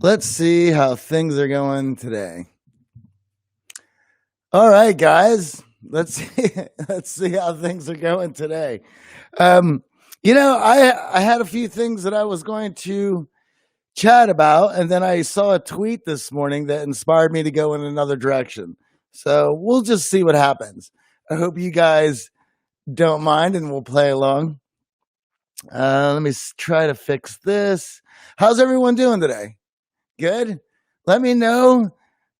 Let's see how things are going today. All right, guys. Let's see how things are going today. Um, I had a few things that I was going to chat about, and then I saw a tweet this morning that inspired me to go in another direction. So we'll just see what happens. I hope you guys don't mind, and we'll play along. Let me try to fix this. How's everyone doing today? Good. Let me know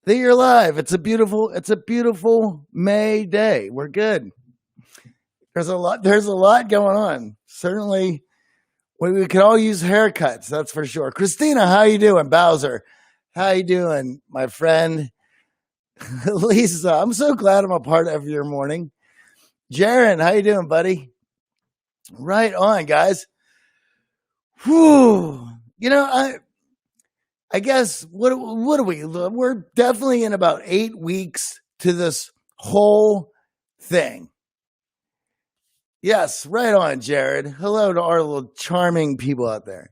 that you're live. It's a beautiful May day. We're good. There's a lot going on. Certainly we could all use haircuts, that's for sure. Christina, how you doing? Bowser, how you doing, my friend? Lisa, I'm so glad I'm a part of your morning. Jaron, how you doing, buddy? Right on, guys. Whew. I guess what are we? We're definitely in about 8 weeks to this whole thing. Yes, right on, Jared. Hello to our little charming people out there.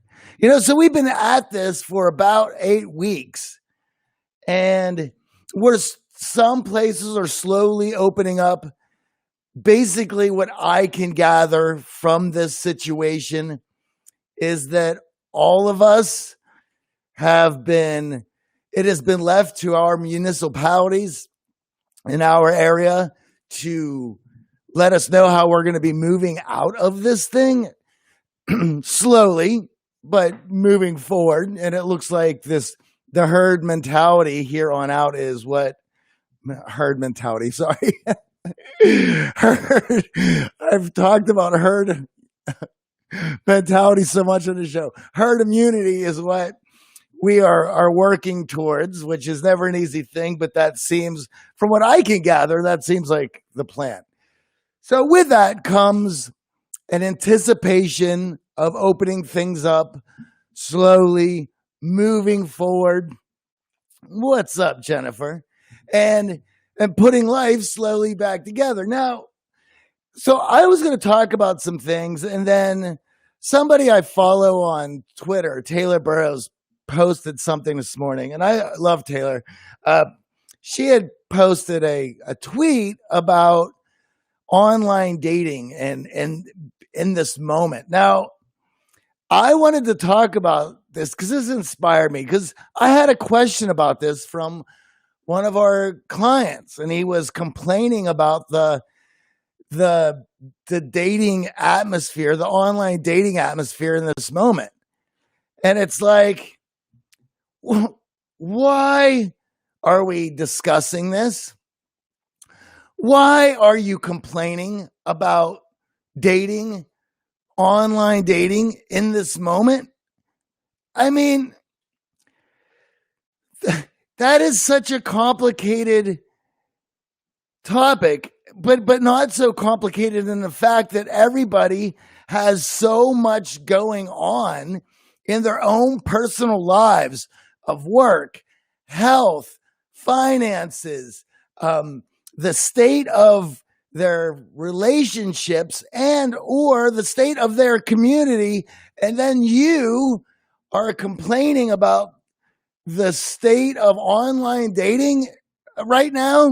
So we've been at this for about 8 weeks, and some places are slowly opening up. Basically, what I can gather from this situation is that all of us it has been left to our municipalities in our area to let us know how we're going to be moving out of this thing slowly, but moving forward. And it looks like the herd mentality here on out is what herd mentality. Sorry. Herd. I've talked about herd mentality so much on the show. Herd immunity is what we are working towards, which is never an easy thing, but that seems, from what I can gather, that seems like the plan. So with that comes an anticipation of opening things up slowly, moving forward. What's up, Jennifer? And putting life slowly back together. Now, so I was going to talk about some things, and then somebody I follow on Twitter, Taylor Burrows, posted something this morning, and I love Taylor. She had posted a tweet about online dating and in this moment. Now, I wanted to talk about this because this inspired me, because I had a question about this from one of our clients, and he was complaining about the dating atmosphere, the online dating atmosphere in this moment. And it's like, why are we discussing this? Why are you complaining about dating, online dating in this moment? I mean, that is such a complicated topic, but not so complicated in the fact that everybody has so much going on in their own personal lives of work, health, finances, the state of their relationships, and or the state of their community. And then you are complaining about the state of online dating right now.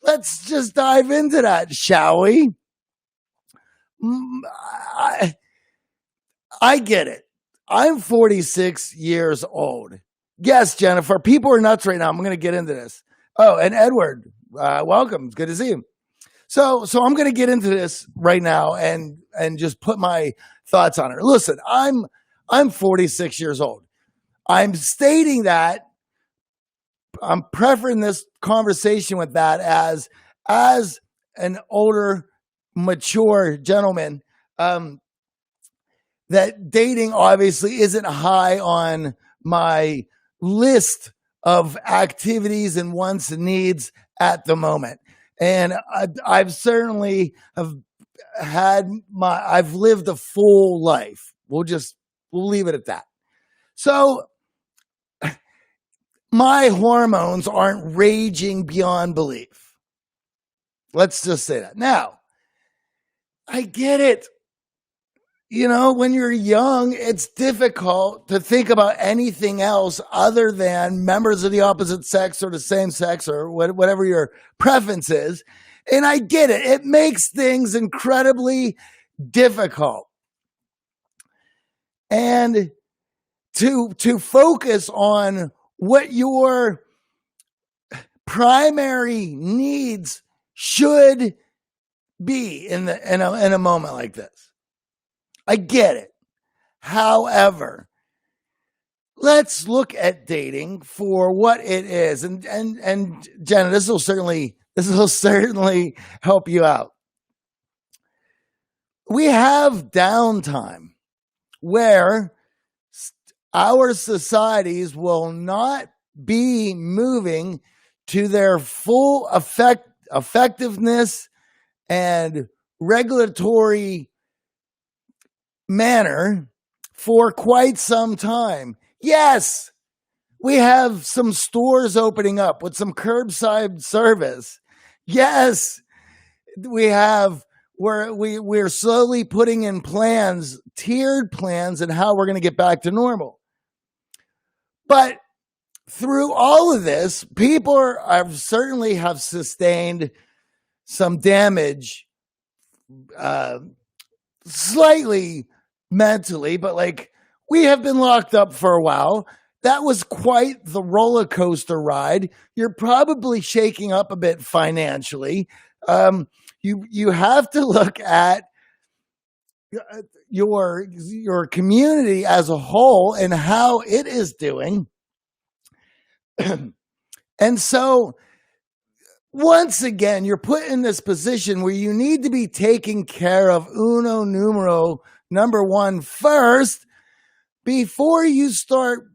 Let's just dive into that, shall we? I get it. I'm 46 years old. Yes, Jennifer, people are nuts right now. I'm going to get into this. Oh, and Edward, welcome. It's good to see you. So I'm going to get into this right now and just put my thoughts on it. Listen, I'm 46 years old. I'm stating that I'm preferring this conversation with that as an older, mature gentleman, that dating obviously isn't high on my list of activities and wants and needs at the moment. And I've certainly I've lived a full life. We'll leave it at that. So my hormones aren't raging beyond belief. Let's just say that. Now, I get it. when you're young, it's difficult to think about anything else other than members of the opposite sex or the same sex or whatever your preference is. And I get it. It makes things incredibly difficult. And to focus on what your primary needs should be in a moment like this. I get it. However, let's look at dating for what it is. And Jenna, this will certainly help you out. We have downtime where our societies will not be moving to their full effectiveness and regulatory manner for quite some time. Yes, we have some stores opening up with some curbside service. Yes, we're slowly putting in plans, tiered plans, and how we're going to get back to normal. But through all of this, people certainly have sustained some damage, slightly mentally, but like we have been locked up for a while. That was quite the roller coaster ride. You're probably shaking up a bit financially. You have to look at your community as a whole and how it is doing. And so once again, you're put in this position where you need to be taking care of number one first before you start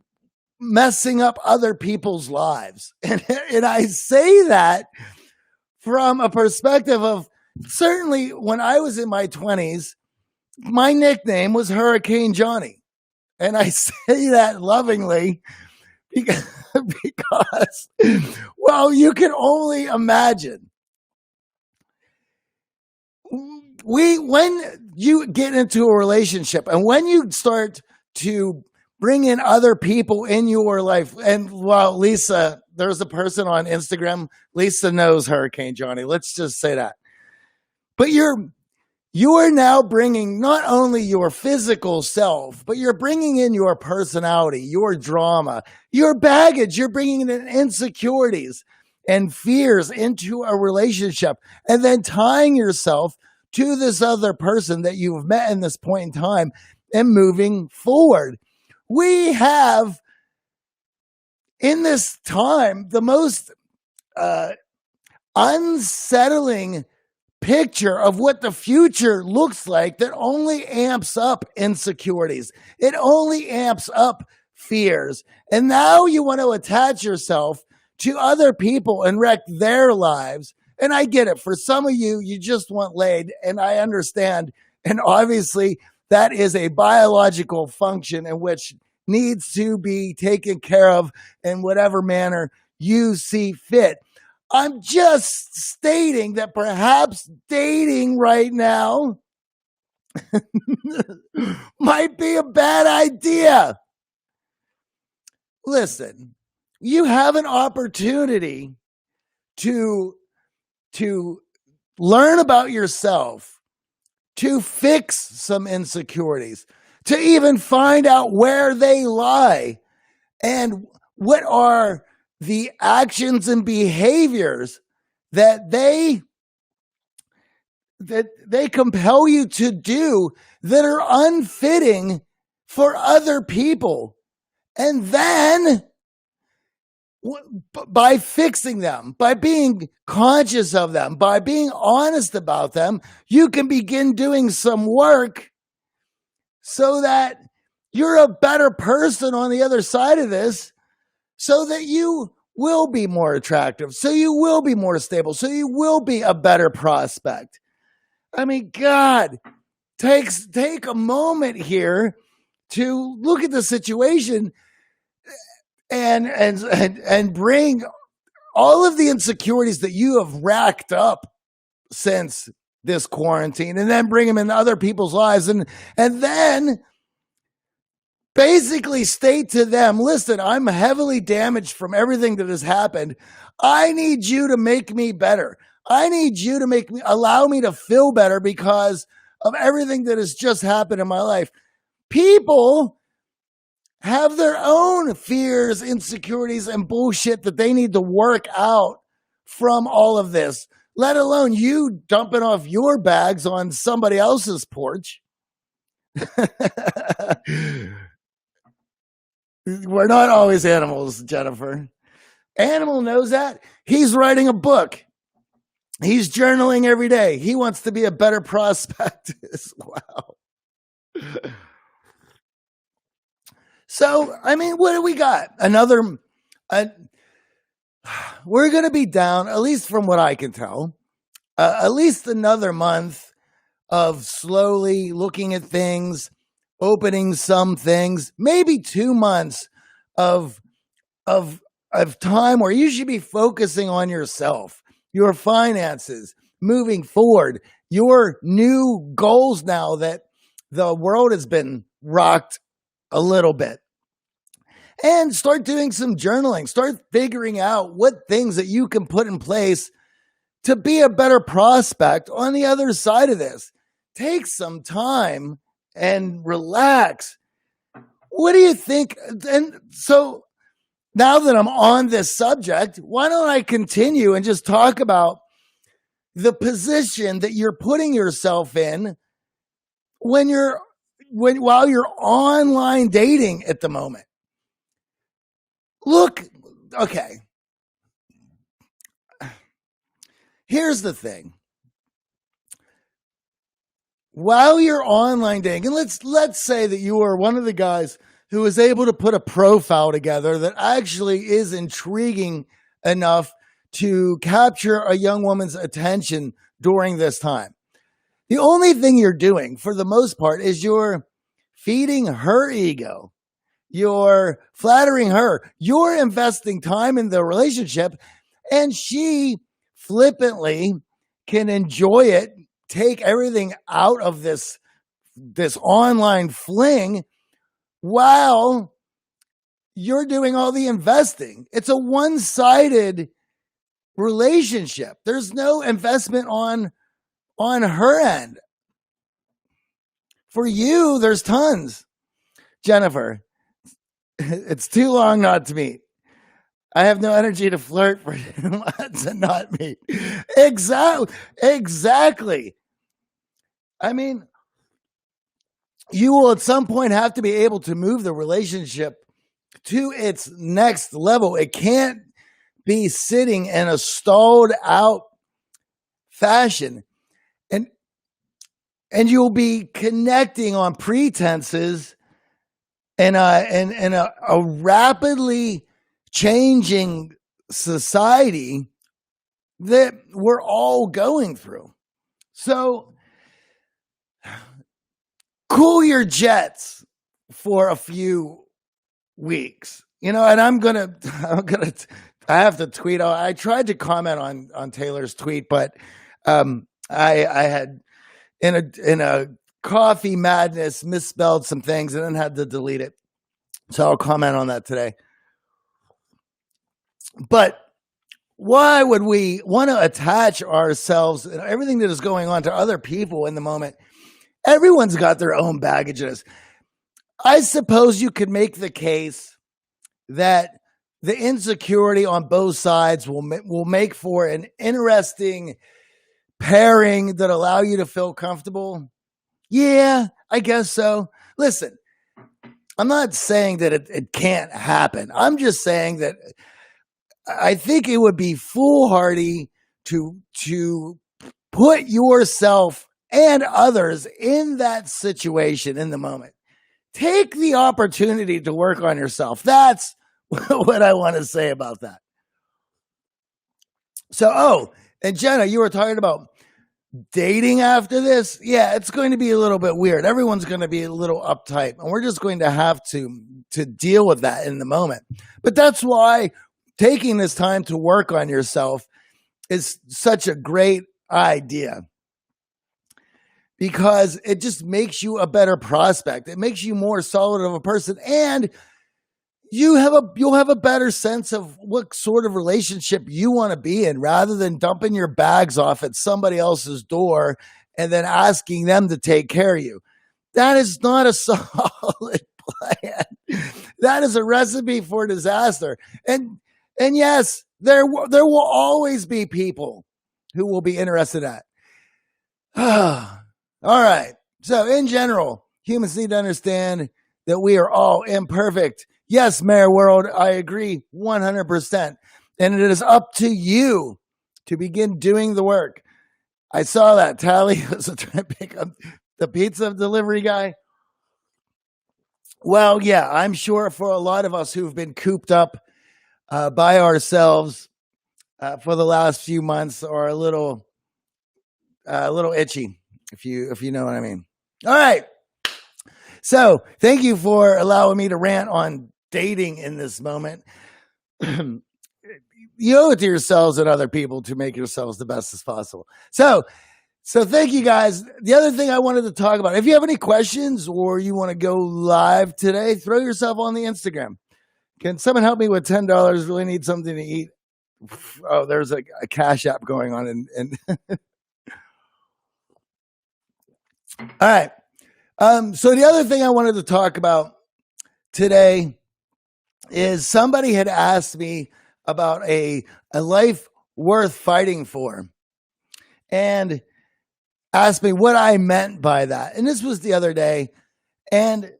messing up other people's lives. And I say that from a perspective of certainly when I was in my 20s, my nickname was Hurricane Johnny. And I say that lovingly because well, you can only imagine. When you get into a relationship and when you start to bring in other people in your life, and well, Lisa, there's a person on Instagram, Lisa knows Hurricane Johnny. Let's just say that. But you are now bringing not only your physical self, but you're bringing in your personality, your drama, your baggage. You're bringing in insecurities and fears into a relationship and then tying yourself to this other person that you've met in this point in time and moving forward. We have in this time the most unsettling picture of what the future looks like that only amps up insecurities. It only amps up fears. And now you want to attach yourself to other people and wreck their lives. And I get it. For some of you, you just want laid, and I understand. And obviously, that is a biological function in which needs to be taken care of in whatever manner you see fit. I'm just stating that perhaps dating right now might be a bad idea. Listen, you have an opportunity to learn about yourself, to fix some insecurities, to even find out where they lie and what are the actions and behaviors that they compel you to do that are unfitting for other people. And then by fixing them, by being conscious of them, by being honest about them, you can begin doing some work so that you're a better person on the other side of this, so that you will be more attractive, so you will be more stable, so you will be a better prospect. I mean, God, take a moment here to look at the situation and bring all of the insecurities that you have racked up since this quarantine and then bring them into other people's lives and then basically state to them, listen, I'm heavily damaged from everything that has happened. I need you to make me better. I need you to allow me to feel better because of everything that has just happened in my life. People have their own fears, insecurities, and bullshit that they need to work out from all of this, let alone you dumping off your bags on somebody else's porch. We're not always animals, Jennifer. Animal knows that. He's writing a book. He's journaling every day. He wants to be a better prospectus. Wow. So, I mean, what do we got? We're going to be down, at least from what I can tell, at least another month of slowly looking at things, opening some things, maybe 2 months of time where you should be focusing on yourself, your finances, moving forward, your new goals now that the world has been rocked a little bit. And start doing some journaling. Start figuring out what things that you can put in place to be a better prospect on the other side of this. Take some time and relax. What do you think? And so now that I'm on this subject, why don't I continue and just talk about the position that you're putting yourself in while you're online dating at the moment? Look, okay. Here's the thing. While you're online dating, and let's say that you are one of the guys who is able to put a profile together that actually is intriguing enough to capture a young woman's attention during this time. The only thing you're doing for the most part is you're feeding her ego. You're flattering her. You're investing time in the relationship, and she flippantly can enjoy it, take everything out of this online fling while you're doing all the investing. It's a one-sided relationship. There's no investment on her end. For you, there's tons. Jennifer, it's too long not to meet. I have no energy to flirt for 2 months and not meet. Exactly. I mean, you will at some point have to be able to move the relationship to its next level. It can't be sitting in a stalled out fashion. And you'll be connecting on pretenses in a rapidly changing society that we're all going through. So cool your jets for a few weeks, and I have to tweet. I tried to comment on Taylor's tweet, but I had in a coffee madness misspelled some things and then had to delete it. So I'll comment on that today. But why would we want to attach ourselves and everything that is going on to other people in the moment? Everyone's got their own baggages. I suppose you could make the case that the insecurity on both sides will make for an interesting pairing that allow you to feel comfortable. Yeah, I guess so. Listen, I'm not saying that it can't happen. I'm just saying that I think it would be foolhardy to put yourself and others in that situation in the moment. Take the opportunity to work on yourself. That's what I want to say about that. So, and Jenna, you were talking about dating after this. Yeah, it's going to be a little bit weird. Everyone's going to be a little uptight, and we're just going to have to deal with that in the moment. But that's why taking this time to work on yourself is such a great idea. because it just makes you a better prospect. It makes you more solid of a person, and you'll have a better sense of what sort of relationship you want to be in, rather than dumping your bags off at somebody else's door and then asking them to take care of you. That is not a solid plan. That is a recipe for disaster. And yes, there will always be people who will be interested in that. All right. So in general, humans need to understand that we are all imperfect. Yes, Mayor World, I agree 100%. And it is up to you to begin doing the work. I saw that Tally was trying to pick up the pizza delivery guy. Well, yeah, I'm sure for a lot of us who've been cooped up by ourselves for the last few months are a little itchy, if you know what I mean. All right. So thank you for allowing me to rant on dating in this moment. You owe it to yourselves and other people to make yourselves the best as possible. So thank you guys. The other thing I wanted to talk about, if you have any questions or you want to go live today, throw yourself on the Instagram. Can someone help me with $10? Really need something to eat. Oh, there's a Cash App going on. And all right. So the other thing I wanted to talk about today is somebody had asked me about a life worth fighting for, and asked me what I meant by that. And this was the other day. And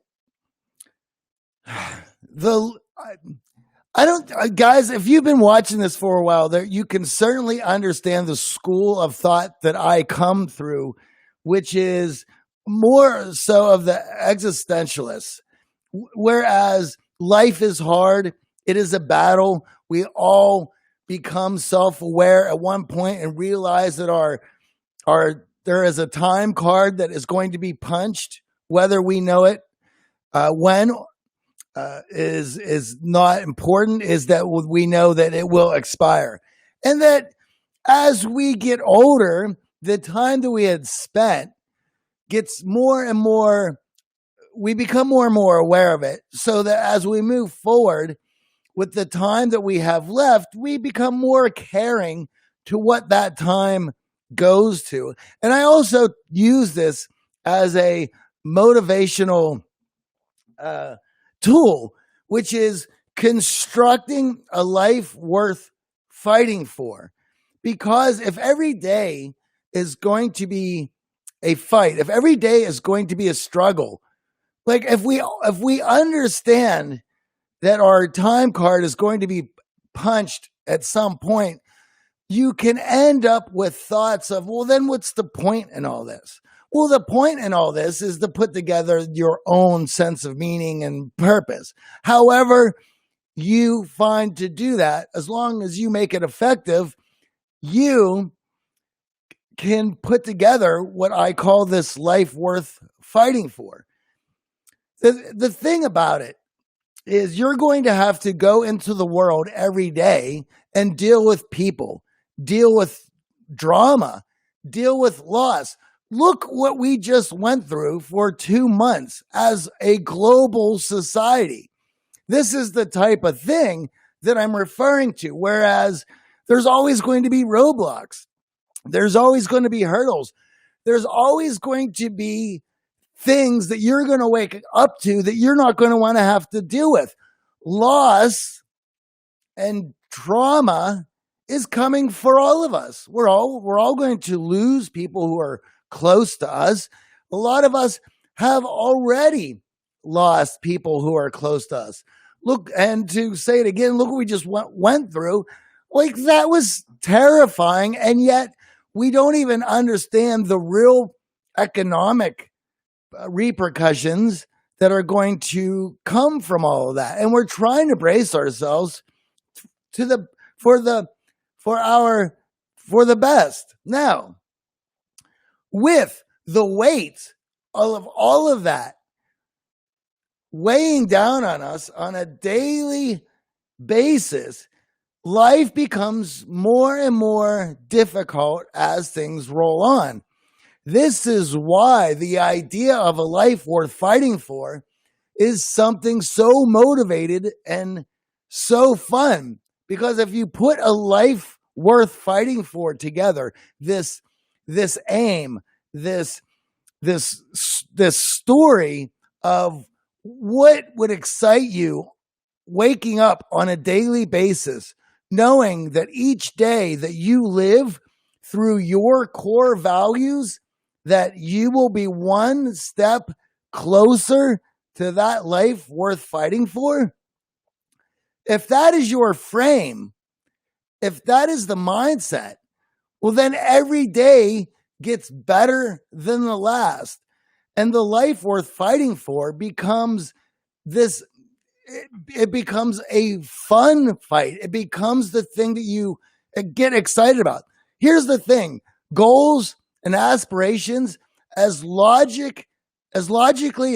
guys, if you've been watching this for a while, you can certainly understand the school of thought that I come through, which is more so of the existentialists. Whereas life is hard, it is a battle. We all become self-aware at one point and realize that there is a time card that is going to be punched, whether we know it. When is not important, is that we know that it will expire. And that as we get older, the time that we had spent gets more and more, we become more and more aware of it, so that as we move forward with the time that we have left, we become more caring to what that time goes to. And I also use this as a motivational tool, which is constructing a life worth fighting for. Because if every day is going to be a fight, if every day is going to be a struggle, like if we understand that our time card is going to be punched at some point, you can end up with thoughts of, well, then what's the point in all this? Well, the point in all this is to put together your own sense of meaning and purpose. However you find to do that, as long as you make it effective, you can put together what I call this life worth fighting for. The thing about it is you're going to have to go into the world every day and deal with people, deal with drama, deal with loss. Look what we just went through for 2 months as a global society. This is the type of thing that I'm referring to. Whereas there's always going to be roadblocks. There's always going to be hurdles. There's always going to be things that you're going to wake up to that you're not going to want to have to deal with. Loss and trauma is coming for all of us. We're all going to lose people who are close to us. A lot of us have already lost people who are close to us. Look, and to say it again, look what we just went through. Like, that was terrifying. And yet we don't even understand the real economic repercussions that are going to come from all of that. And we're trying to brace ourselves for the best. Now, with the weight of all of that weighing down on us on a daily basis, life becomes more and more difficult as things roll on. This is why the idea of a life worth fighting for is something so motivated and so fun. Because if you put a life worth fighting for together, this aim, this this this story of what would excite you waking up on a daily basis, knowing that each day that you live through your core values, that you will be one step closer to that life worth fighting for. If that is your frame, if that is the mindset, well, then every day gets better than the last. And the life worth fighting for becomes this, it becomes a fun fight. It becomes the thing that you get excited about. Here's the thing: goals and aspirations, as logically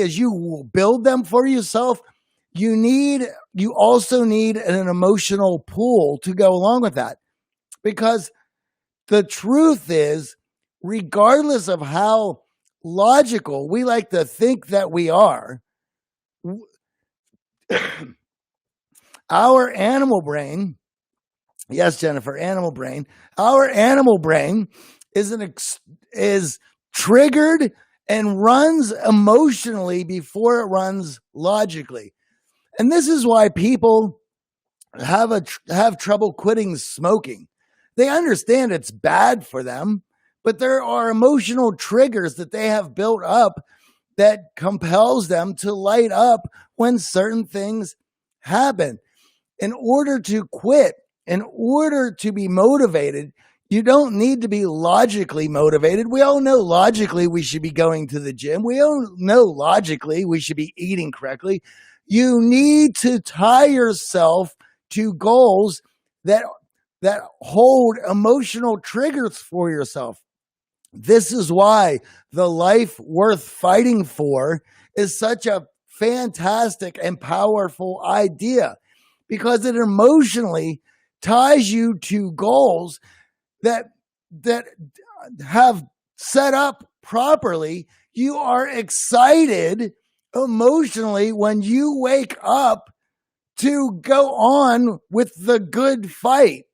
as you build them for yourself, you also need an emotional pull to go along with that. Because the truth is, regardless of how logical we like to think that we are, our animal brain, yes, Jennifer, animal brain, our animal brain is triggered and runs emotionally before it runs logically. And this is why people have trouble quitting smoking. They understand it's bad for them, but there are emotional triggers that they have built up that compels them to light up when certain things happen. In order to quit, in order to be motivated, you don't need to be logically motivated. We all know logically we should be going to the gym. We all know logically we should be eating correctly. You need to tie yourself to goals that hold emotional triggers for yourself. This is why the life worth fighting for is such a fantastic and powerful idea, because it emotionally ties you to goals that have set up properly. You are excited emotionally when you wake up to go on with the good fight.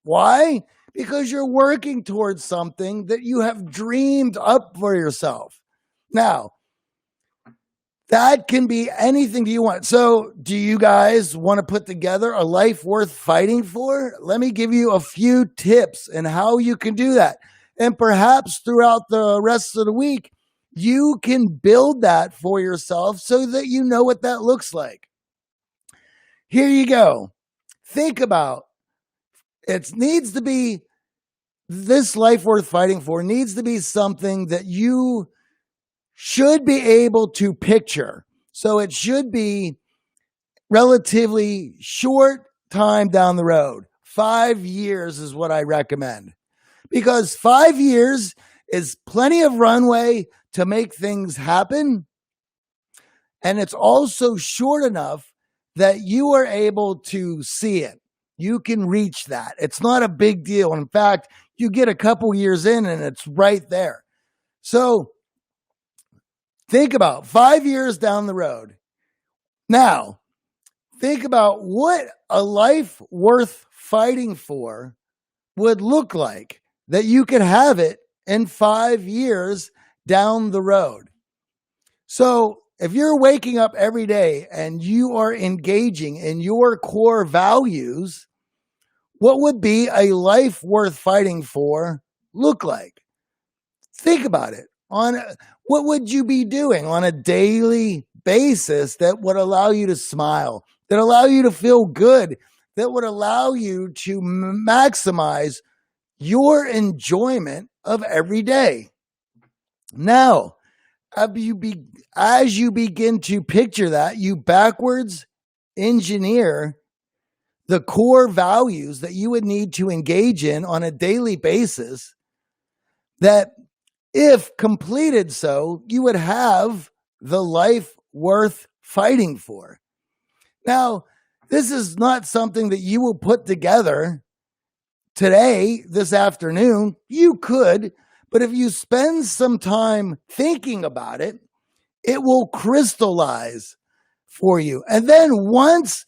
Why? Because you're working towards something that you have dreamed up for yourself. Now, that can be anything you want. So, do you guys want to put together a life worth fighting for? Let me give you a few tips and how you can do that. And perhaps throughout the rest of the week, you can build that for yourself so that you know what that looks like. Here you go. Think about it. Needs to be this life worth fighting for needs to be something that you should be able to picture. So it should be relatively short time down the road. 5 years is what I recommend, because 5 years is plenty of runway to make things happen. And it's also short enough that you are able to see it. You can reach that. It's not a big deal. In fact, you get a couple years in and it's right there. So think about 5 years down the road. Now, think about what a life worth fighting for would look like, that you could have it in 5 years down the road. So if you're waking up every day and you are engaging in your core values, what would be a life worth fighting for look like? Think about it. What would you be doing on a daily basis that would allow you to smile, that allow you to feel good, that would allow you to maximize your enjoyment of every day? Now, as you begin to picture that, you backwards engineer the core values that you would need to engage in on a daily basis, that if completed so, you would have the life worth fighting for. Now, this is not something that you will put together today, this afternoon. You could, But if you spend some time thinking about it, it will crystallize for you. And then once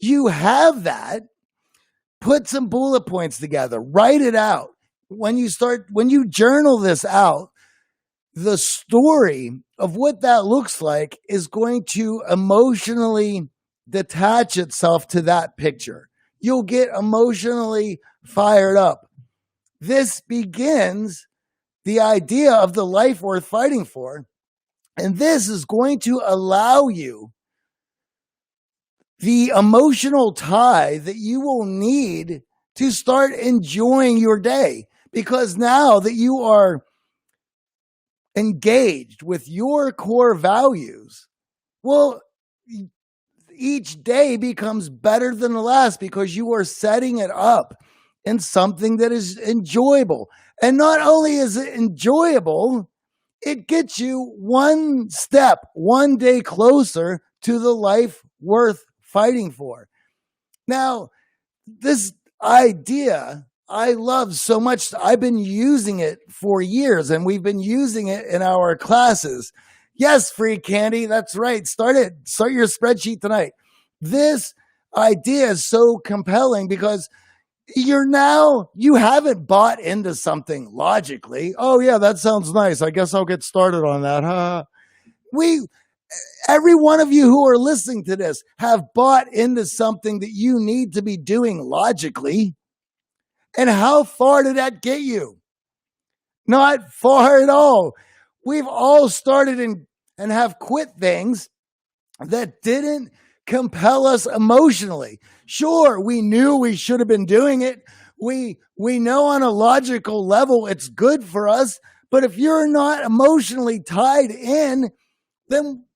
you have that, put some bullet points together, write it out. When you journal this out, the story of what that looks like is going to emotionally detach itself to that picture. You'll get emotionally fired up. This begins the idea of the life worth fighting for. And this is going to allow you the emotional tie that you will need to start enjoying your day. Because now that you are engaged with your core values, well, each day becomes better than the last because you are setting it up in something that is enjoyable. And not only is it enjoyable, it gets you one step, one day closer to the life worth fighting for. Now, this idea I love so much. I've been using it for years, and we've been using it in our classes. Yes, free candy. That's right. Start it. Start your spreadsheet tonight. This idea is so compelling because you haven't bought into something logically. Oh yeah, that sounds nice. I guess I'll get started on that. Huh? Every one of you who are listening to this have bought into something that you need to be doing logically. And how far did that get you? Not far at all. We've all started and have quit things that didn't compel us emotionally. Sure, we knew we should have been doing it. We know on a logical level it's good for us, but if you're not emotionally tied in, then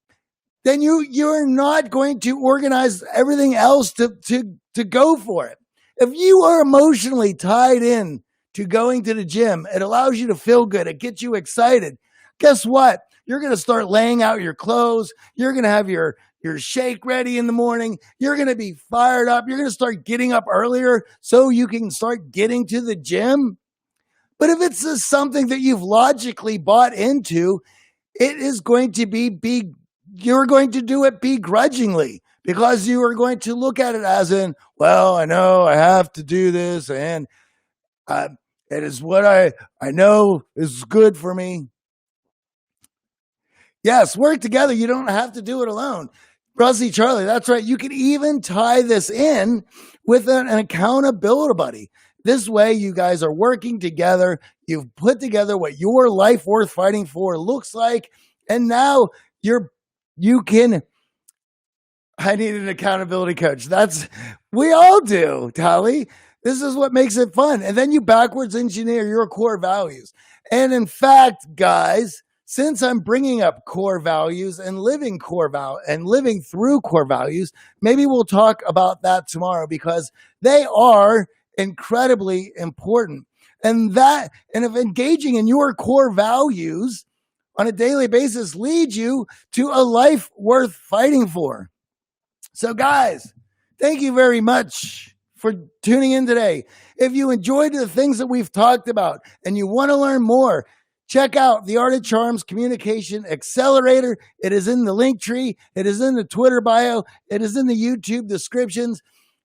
you're not going to organize everything else to go for it. If you are emotionally tied in to going to the gym, it allows you to feel good. It gets you excited. Guess what? You're going to start laying out your clothes. You're going to have your shake ready in the morning. You're going to be fired up. You're going to start getting up earlier so you can start getting to the gym. But if it's just something that you've logically bought into, it is going to you're going to do it begrudgingly because you are going to look at it as in, well, I know I have to do this and it is what I know is good for me. Yes, work together. You don't have to do it alone. Rusty Charlie, that's right. You can even tie this in with an accountability buddy. This way, you guys are working together. You've put together what your life worth fighting for looks like. And now you can, I need an accountability coach. We all do, Tally. This is what makes it fun. And then you backwards engineer your core values. And in fact, guys, since I'm bringing up core values and living through core values, maybe we'll talk about that tomorrow because they are incredibly important. And if engaging in your core values on a daily basis leads you to a life worth fighting for. So guys, thank you very much for tuning in today. If you enjoyed the things that we've talked about and you want to learn more, check out the Art of Charm's Communication Accelerator. It is in the link tree. It is in the Twitter bio. It is in the YouTube descriptions.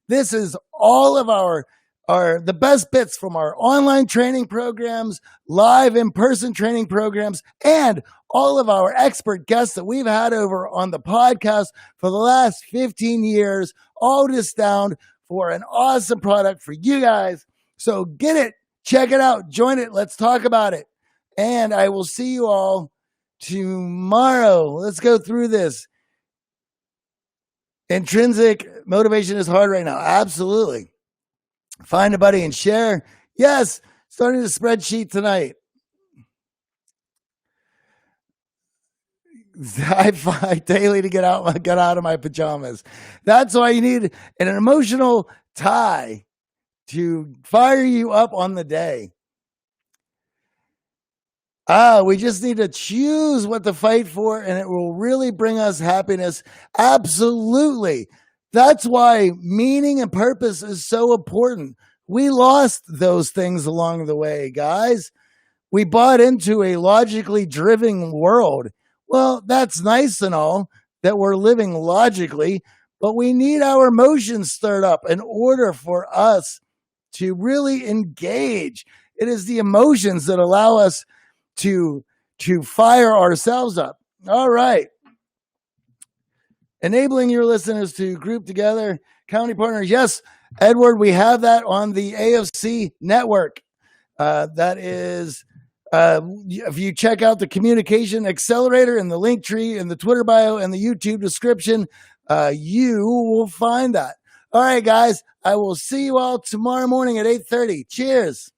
This is all of the best bits from our online training programs, live in-person training programs, and all of our expert guests that we've had over on the podcast for the last 15 years, all just down for an awesome product for you guys. So get it, check it out, join it. Let's talk about it. And I will see you all tomorrow. Let's go through this. Intrinsic motivation is hard right now. Absolutely. Find a buddy and share. Yes, starting the spreadsheet tonight. I fight daily to get out of my pajamas. That's why you need an emotional tie to fire you up on the day. We just need to choose what to fight for, and it will really bring us happiness. Absolutely. That's why meaning and purpose is so important. We lost those things along the way, guys. we bought into a logically driven world. Well, that's nice and all that we're living logically, but we need our emotions stirred up in order for us to really engage. It is the emotions that allow us to fire ourselves up. All right. Enabling your listeners to group together, county partners. Yes, Edward, we have that on the AFC network. That is, if you check out the Communication Accelerator in the link tree in the Twitter bio and the YouTube description, you will find that. All right, guys, I will see you all tomorrow morning at 8:30. Cheers.